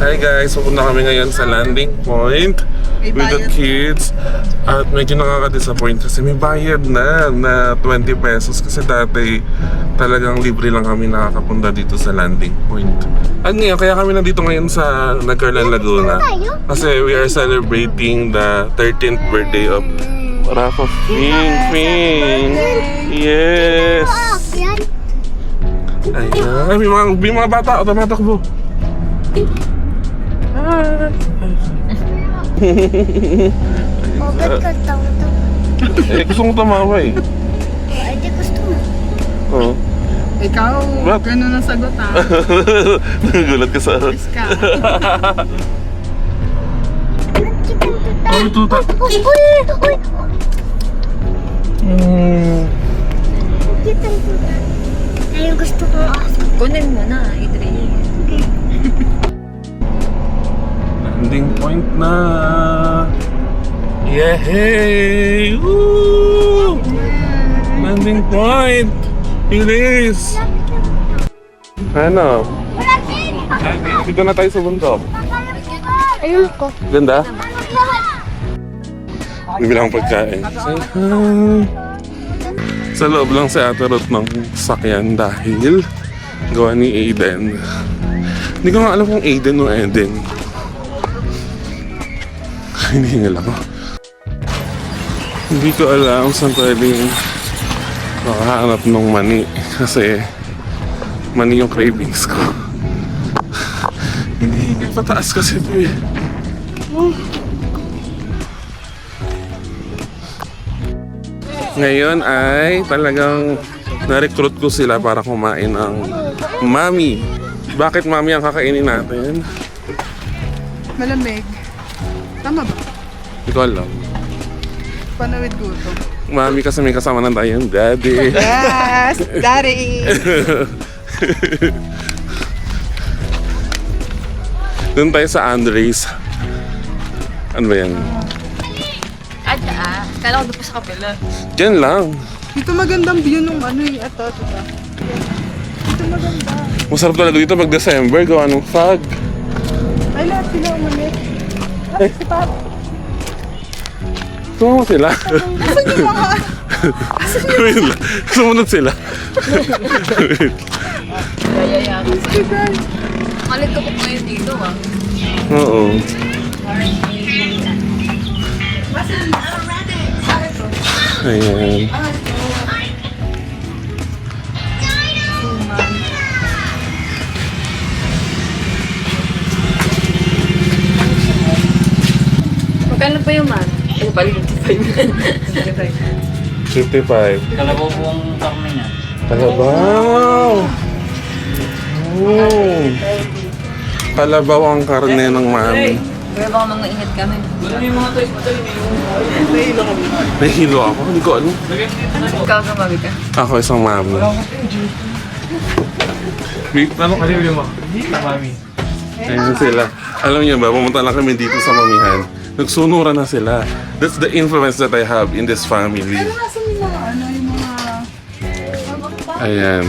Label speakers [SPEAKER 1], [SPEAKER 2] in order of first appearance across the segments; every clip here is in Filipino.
[SPEAKER 1] Hi guys, pupunta kami ngayon sa landing point with the kids. At medyo nakaka-disappoint kasi may bayad na 20 pesos. Kasi dati talagang libre lang kami nakakapunta dito sa landing point. At ngayon, kaya kami nandito ngayon sa Nagcarlan, Laguna. Kasi we are celebrating the 13th birthday of Rafa Fing. Yes! Ayan. Ay, may mga bata. Tumatakbo.
[SPEAKER 2] Bakit ka tawa-tawa?
[SPEAKER 1] Eh, gusto kong tumawa eh.
[SPEAKER 2] Ay, di gusto mo.
[SPEAKER 1] Oo.
[SPEAKER 3] Ikaw,
[SPEAKER 1] What?
[SPEAKER 3] gano'n ang sagot ha.
[SPEAKER 1] Nagulat ka sa...
[SPEAKER 3] Yes ka.
[SPEAKER 1] Ay, tuta.
[SPEAKER 2] Uy! Kitang tuta. Ayun gusto kong aso.
[SPEAKER 4] Kunin mo na, Adrian.
[SPEAKER 1] Landing point na. Yay! Woo! Landing point! Bilis! Ano? Dito na tayo sa bundok.
[SPEAKER 2] Ayun ko.
[SPEAKER 1] Ganda? Bibilang pagkain. Sa loob lang si Ate Ruth ng sakyan dahil gawa ni Aiden. Hindi ko nga alam kung Aiden o Eden. Hindi nila ko. Hindi ko alam saan pwedeng makahanap ng mani kasi mani yung cravings ko. Hindi pataas kasi ito eh. Ngayon ay talagang na-recruit ko sila para kumain ng mami. Bakit mami ang kakainin natin?
[SPEAKER 3] Malamig. Tama ba?
[SPEAKER 1] Hindi ko alam.
[SPEAKER 3] Panawid guto.
[SPEAKER 1] Mami kasi may kasama na tayong daddy.
[SPEAKER 3] Yes! Daddy!
[SPEAKER 1] Doon tayo sa Andres. Ano ba yan?
[SPEAKER 4] Kala ko doon po sa kapila.
[SPEAKER 1] Diyan lang.
[SPEAKER 3] Dito magandang view nung ano eh. Ito, diba? Dito maganda.
[SPEAKER 1] Masarap talaga dito pag December. Gawa ng fog.
[SPEAKER 3] Ay, lahat sila umalit.
[SPEAKER 1] Eh.
[SPEAKER 3] Si Papa.
[SPEAKER 1] Sumama sila.
[SPEAKER 3] Asan yung mga...
[SPEAKER 1] Wait lang. Sumunod sila.
[SPEAKER 4] Yayaya ko.
[SPEAKER 3] Si guys.
[SPEAKER 4] Malit ko po ngayon dito ah.
[SPEAKER 1] Oo. Ayan.
[SPEAKER 4] Magkano pa yung man? Ay, balik
[SPEAKER 1] 55.
[SPEAKER 5] Kalabaw po ang karne niya.
[SPEAKER 1] Kalabaw! Oh. Kalabaw ang karne ng mami.
[SPEAKER 4] Pero baka mga ingat kami.
[SPEAKER 5] Ano yung mga toys?
[SPEAKER 1] Nahilo ako. Hindi ko alam.
[SPEAKER 4] Ikaw gumamit ka.
[SPEAKER 1] Ako isang mami. Ano ka rin mo?
[SPEAKER 5] Mami.
[SPEAKER 1] Ayan sila. Alam niyo ba, pumunta lang kami dito sa mamihan. Nagsunuran na sila. That's the influence that I have in this family.
[SPEAKER 3] Asan yung mga ano, yung mga...
[SPEAKER 1] Ayan.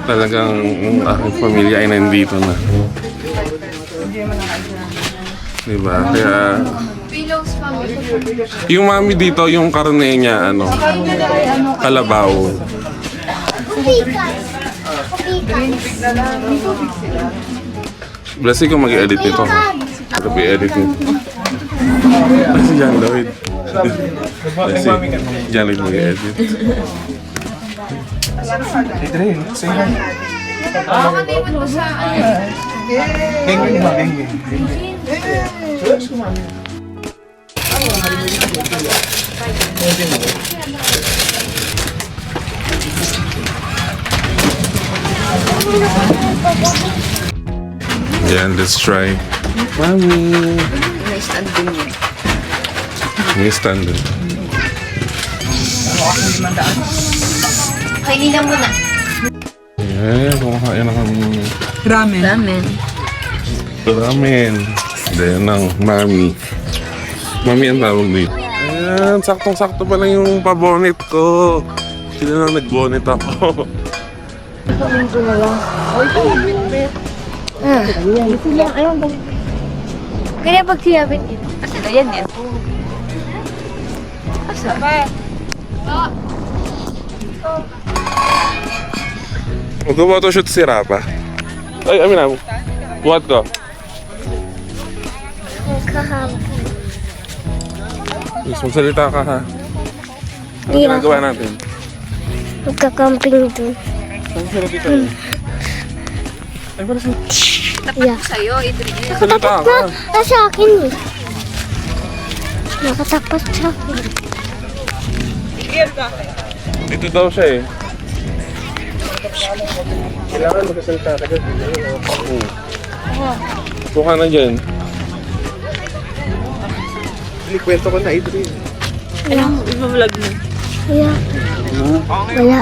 [SPEAKER 1] Talagang ang aking pamilya ay nandito na. Diba? Kaya...
[SPEAKER 4] Pillows pa mo.
[SPEAKER 1] Yung mami dito, yung karne niya, ano, kalabaw.
[SPEAKER 2] Kupikas.
[SPEAKER 1] Blessy ko mag-edit nito. Ito pa i-edit nito. Si John Lloyd. Blessy. John Lloyd mag-edit.
[SPEAKER 4] Baka kanipon mo sa ano.
[SPEAKER 1] Yan, let's try. Mami!
[SPEAKER 4] May stand din yun.
[SPEAKER 1] May stand din.
[SPEAKER 4] Kainin na muna.
[SPEAKER 1] Ayan, kumakain na kami.
[SPEAKER 3] Ramen.
[SPEAKER 4] Ramen.
[SPEAKER 1] Ramen. Then, ng mami. Mami ang tawag dito. Ayan, saktong-sakto pa lang yung pabonnet ko. Sila lang nag-bonnet ako.
[SPEAKER 2] Sila, ayun. Kaya pag sinabi niya.
[SPEAKER 4] Kasi na yan yan.
[SPEAKER 1] Mag-photoshoot si Rapa. Ay, Amina. Buhat ko.
[SPEAKER 2] Magkahapon.
[SPEAKER 1] Please, magsalita ka ha. Ano
[SPEAKER 2] Di
[SPEAKER 1] ginagawa natin?
[SPEAKER 2] Magkakamping dun.
[SPEAKER 1] Saan sila dito? Ay, wala siya.
[SPEAKER 2] Yeah.
[SPEAKER 4] Sa'yo, Idris.
[SPEAKER 1] Salita ka.
[SPEAKER 2] Sa akin eh. Nakatapat sa akin.
[SPEAKER 1] Dito daw siya eh. Kailangan magkasalita ka dyan. Upo ka na dyan. Kwento ko na, Idris.
[SPEAKER 3] Anong i-vlog mo?
[SPEAKER 2] Yeah. Wala.